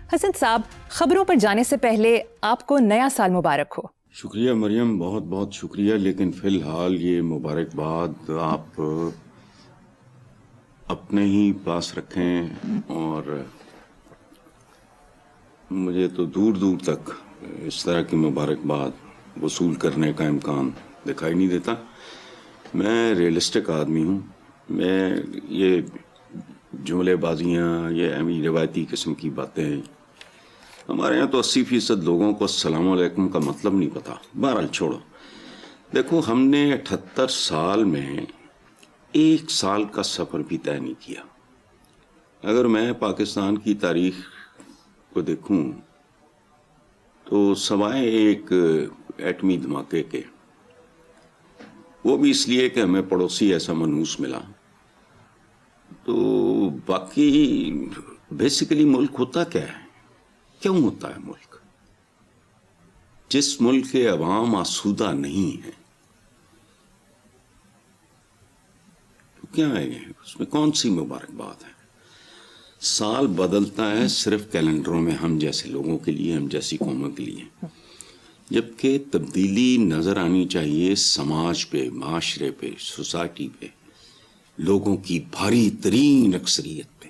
حسن صاحب، خبروں پر جانے سے پہلے آپ کو نیا سال مبارک ہو. شکریہ مریم، بہت بہت شکریہ. لیکن فی الحال یہ مبارکباد آپ اپنے ہی پاس رکھیں، اور مجھے تو دور دور تک اس طرح کی مبارکباد وصول کرنے کا امکان دکھائی نہیں دیتا. میں ریئلسٹک آدمی ہوں. میں یہ جملے بازیاں، یہ روایتی قسم کی باتیں، ہمارے یہاں تو 80% لوگوں کو السلام علیکم کا مطلب نہیں پتا. بہرحال چھوڑو. دیکھو، ہم نے 78 سال میں ایک سال کا سفر بھی طے نہیں کیا. اگر میں پاکستان کی تاریخ کو دیکھوں تو سوائے ایک ایٹمی دھماکے کے، وہ بھی اس لیے کہ ہمیں پڑوسی ایسا منحوس ملا، تو باقی بیسیکلی ملک ہوتا کیا ہے؟ کیوں ہوتا ہے ملک؟ جس ملک کے عوام آسودہ نہیں ہیں تو کیا ہے اس میں کون سی مبارکباد ہے؟ سال بدلتا ہے صرف کیلنڈروں میں، ہم جیسے لوگوں کے لیے، ہم جیسی قوموں کے لیے، جبکہ تبدیلی نظر آنی چاہیے سماج پہ، معاشرے پہ، سوسائٹی پہ، لوگوں کی بھاری ترین اکثریت پہ.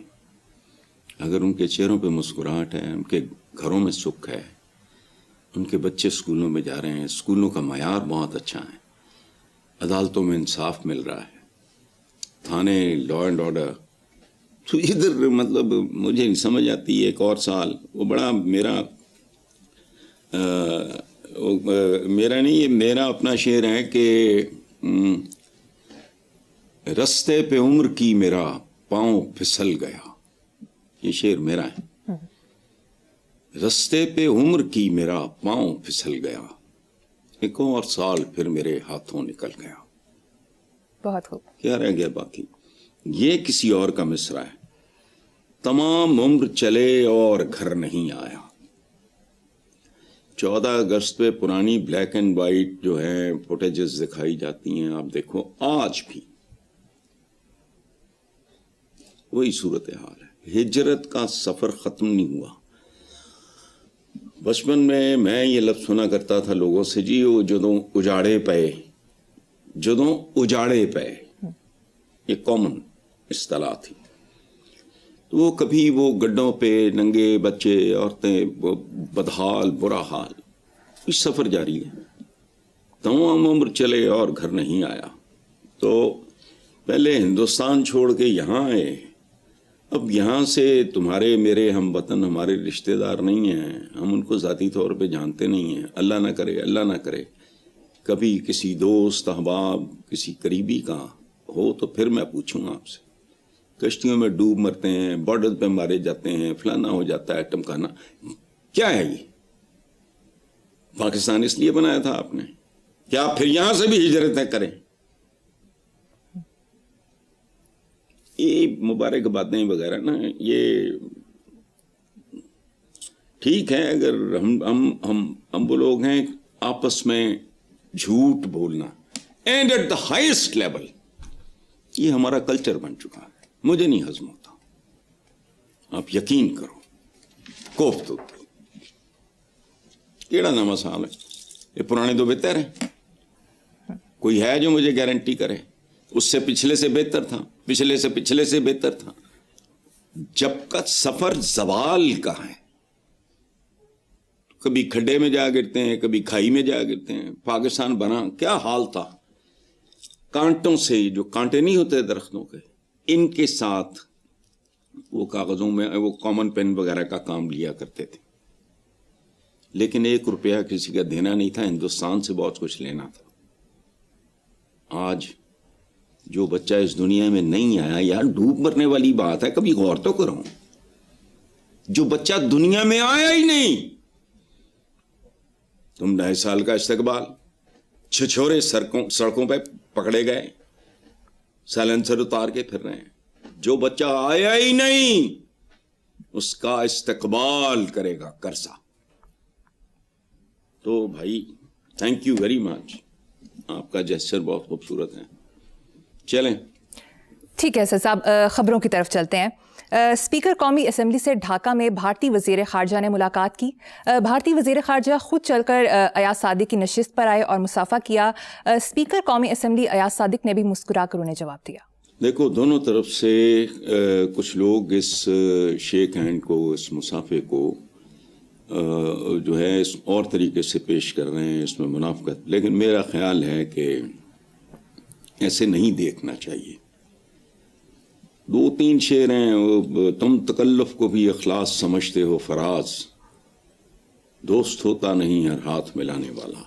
اگر ان کے چہروں پہ مسکراہٹ ہے، ان کے گھروں میں سکھ ہے، ان کے بچے اسکولوں میں جا رہے ہیں، اسکولوں کا معیار بہت اچھا ہے، عدالتوں میں انصاف مل رہا ہے، تھانے لا اینڈ آرڈر، تو ادھر مطلب مجھے نہیں سمجھ آتی. ایک اور سال وہ بڑا میرا اپنا شعر ہے کہ رستے پہ عمر کی میرا پاؤں پھسل گیا. یہ شعر میرا ہے. رستے پہ عمر کی میرا پاؤں پھسل گیا، ایک اور سال پھر میرے ہاتھوں نکل گیا. بہت خوب. کیا رہ گیا باقی؟ یہ کسی اور کا مصرع ہے. تمام عمر چلے اور گھر نہیں آیا. 14 اگست پہ پرانی بلیک اینڈ وائٹ جو ہے فوٹیجز دکھائی جاتی ہیں، آپ دیکھو آج بھی وہی صورتحال ہے. ہجرت کا سفر ختم نہیں ہوا. بچپن میں یہ لفظ سنا کرتا تھا لوگوں سے، جی وہ جدوں اجاڑے پے، یہ کامن اصطلاح تھی. تو وہ کبھی وہ گڈوں پہ ننگے بچے، عورتیں، بدحال، برا حال. یہ سفر جاری ہے. تمام عمر چلے اور گھر نہیں آیا. تو پہلے ہندوستان چھوڑ کے یہاں آئے، اب یہاں سے تمہارے میرے ہم وطن، ہمارے رشتہ دار نہیں ہیں، ہم ان کو ذاتی طور پہ جانتے نہیں ہیں. اللہ نہ کرے کبھی کسی دوست احباب، کسی قریبی کا ہو تو پھر میں پوچھوں گا آپ سے. کشتیوں میں ڈوب مرتے ہیں، بارڈر پہ مارے جاتے ہیں، فلانا ہو جاتا ہے، ٹمکانا. کیا ہے یہ؟ پاکستان اس لیے بنایا تھا آپ نے کیا پھر یہاں سے بھی ہجرتیں کریں؟ یہ مبارک باتیں وغیرہ نا، یہ ٹھیک ہے اگر ہم وہ لوگ ہیں آپس میں جھوٹ بولنا and at the highest level, یہ ہمارا کلچر بن چکا ہے. مجھے نہیں ہضم ہوتا. آپ یقین کرو، کوفت ہوتی کیڑا نہ مسال ہے. یہ پرانے تو بہتر ہیں. کوئی ہے جو مجھے گارنٹی کرے اس سے پچھلے سے بہتر تھا، پچھلے سے پچھلے سے بہتر تھا. جب کا سفر زوال کا ہے، کبھی کھڈے میں جا گرتے ہیں، کبھی کھائی میں جا گرتے ہیں. پاکستان بنا کیا حال تھا؟ کانٹوں سے، جو کانٹے نہیں ہوتے درختوں کے، ان کے ساتھ وہ کاغذوں میں وہ کامن پین وغیرہ کا کام لیا کرتے تھے. لیکن 1 روپیہ کسی کا دینا نہیں تھا، ہندوستان سے بہت کچھ لینا تھا. آج جو بچہ اس دنیا میں نہیں آیا، یار ڈوب مرنے والی بات ہے، کبھی غور تو کرو. جو بچہ دنیا میں آیا ہی نہیں، تم 2.5 سال کا استقبال، چھچورے سڑکوں پہ پکڑے گئے، سائلنسر اتار کے پھر رہے ہیں. جو بچہ آیا ہی نہیں اس کا استقبال کرے گا کرسا. تو بھائی تھینک یو ویری مچ، آپ کا جیسچر بہت خوبصورت ہے. چلیں ٹھیک ہے سر صاحب، خبروں کی طرف چلتے ہیں. اسپیکر قومی اسمبلی سے ڈھاکہ میں بھارتی وزیر خارجہ نے ملاقات کی. بھارتی وزیر خارجہ خود چل کر ایاز صادق کی نشست پر آئے اور مصافحہ کیا. اسپیکر قومی اسمبلی ایاز صادق نے بھی مسکرا کر انہیں جواب دیا. دیکھو دونوں طرف سے کچھ لوگ اس شیک ہینڈ کو، اس مصافحے کو جو ہے اس اور طریقے سے پیش کر رہے ہیں، اس میں منافقت. لیکن میرا خیال ہے کہ ایسے نہیں دیکھنا چاہیے. 2-3 شعر ہیں، تم تکلف کو بھی اخلاص سمجھتے ہو فراز، دوست ہوتا نہیں ہر ہاتھ ملانے والا،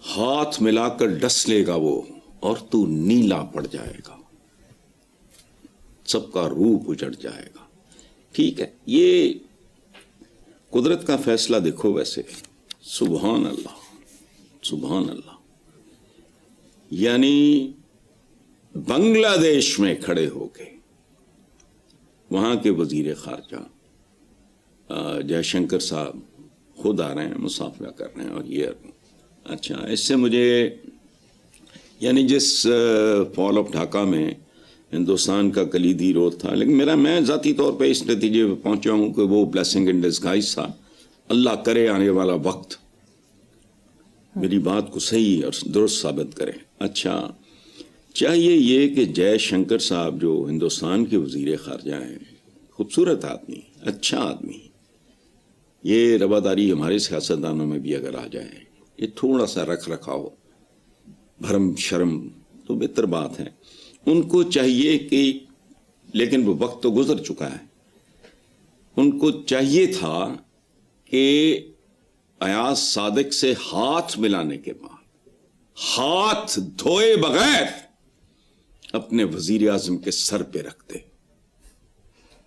ہاتھ ملا کر ڈس لے گا وہ اور تو نیلا پڑ جائے گا، سب کا روپ اجڑ جائے گا. ٹھیک ہے، یہ قدرت کا فیصلہ دیکھو. ویسے سبحان اللہ سبحان اللہ، یعنی بنگلہ دیش میں کھڑے ہو کے وہاں کے وزیر خارجہ جے شنکر صاحب خود آ رہے ہیں، مصافحہ کر رہے ہیں. اور یہ اچھا، اس سے مجھے یعنی جس فال آف ڈھاکہ میں ہندوستان کا کلیدی رول تھا، لیکن میں ذاتی طور پہ اس نتیجے پہ پہنچا ہوں کہ وہ بلیسنگ ان ڈسگائز تھا. اللہ کرے آنے والا وقت میری بات کو صحیح اور درست ثابت کرے. اچھا، چاہیے یہ کہ جے شنکر صاحب جو ہندوستان کے وزیر خارجہ ہیں، خوبصورت آدمی، اچھا آدمی، یہ رواداری ہمارے سیاستدانوں میں بھی اگر آ جائے، یہ تھوڑا سا رکھ رکھاؤ، بھرم شرم، تو بہتر بات ہے. ان کو چاہیے کہ، لیکن وہ وقت تو گزر چکا ہے، ان کو چاہیے تھا کہ ایاز صادق سے ہاتھ ملانے کے بعد ہاتھ دھوئے بغیر اپنے وزیر اعظم کے سر پہ رکھتے،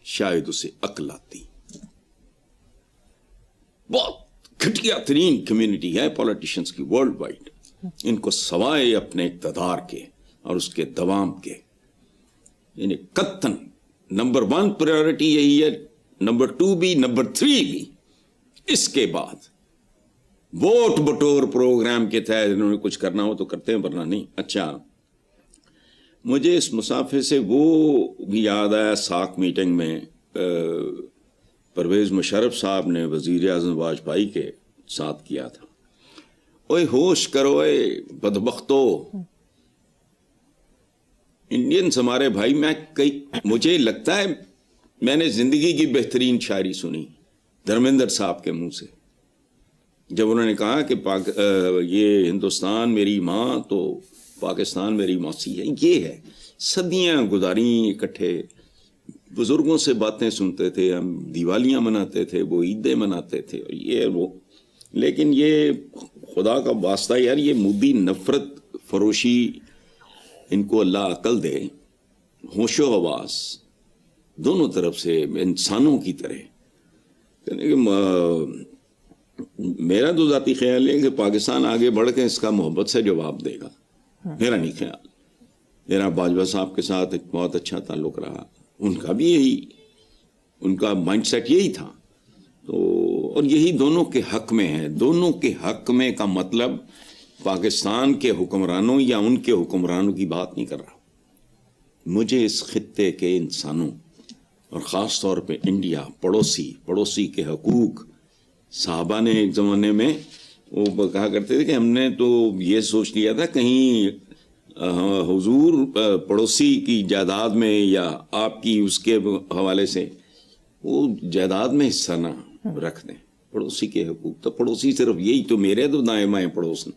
شاید اسے عقل آتی. بہت گھٹیا ترین کمیونٹی ہے پولیٹیشنز کی ورلڈ وائڈ. ان کو سوائے اپنے اقتدار کے اور اس کے دوام کے، یعنی قطعاً نمبر 1 پریورٹی یہی ہے، نمبر 2 بھی، نمبر 3 بھی. اس کے بعد ووٹ بٹور پروگرام کے تحت انہوں نے کچھ کرنا ہو تو کرتے ہیں، ورنہ نہیں. اچھا، مجھے اس مسافے سے وہ بھی یاد آیا، ساک میٹنگ میں پرویز مشرف صاحب نے وزیر اعظم واجپئی کے ساتھ کیا تھا. اوے ہوش کرو اے بدبختو، انڈینز ہمارے بھائی. مجھے لگتا ہے میں نے زندگی کی بہترین شاعری سنی دھرمیندر صاحب کے منہ سے، جب انہوں نے کہا کہ یہ ہندوستان میری ماں تو پاکستان میری موسی ہے. یہ ہے، صدیاں گزاریں اکٹھے، بزرگوں سے باتیں سنتے تھے، ہم دیوالیاں مناتے تھے، وہ عیدیں مناتے تھے، اور یہ وہ. لیکن یہ خدا کا واسطہ یار، یہ مودی نفرت فروشی، ان کو اللہ عقل دے، ہوش و حواس دونوں طرف سے انسانوں کی طرح. میرا تو ذاتی خیال ہے کہ پاکستان آگے بڑھ کے اس کا محبت سے جواب دے گا. میرا نہیں خیال. میرا باجوہ صاحب کے ساتھ ایک بہت اچھا تعلق رہا، ان کا بھی یہی، ان کا مائنڈ سیٹ یہی تھا. تو اور یہی دونوں کے حق میں ہے. دونوں کے حق میں کا مطلب پاکستان کے حکمرانوں یا ان کے حکمرانوں کی بات نہیں کر رہا. مجھے اس خطے کے انسانوں اور خاص طور پہ انڈیا، پڑوسی کے حقوق. صحابہ نے ایک زمانے میں وہ کہا کرتے تھے کہ ہم نے تو یہ سوچ لیا تھا کہیں حضور پڑوسی کی جائیداد میں یا آپ کی اس کے حوالے سے وہ جائیداد میں حصہ نہ رکھ دیں. پڑوسی کے حقوق تو پڑوسی صرف یہی تو میرے تو دائیں بائیں پڑوس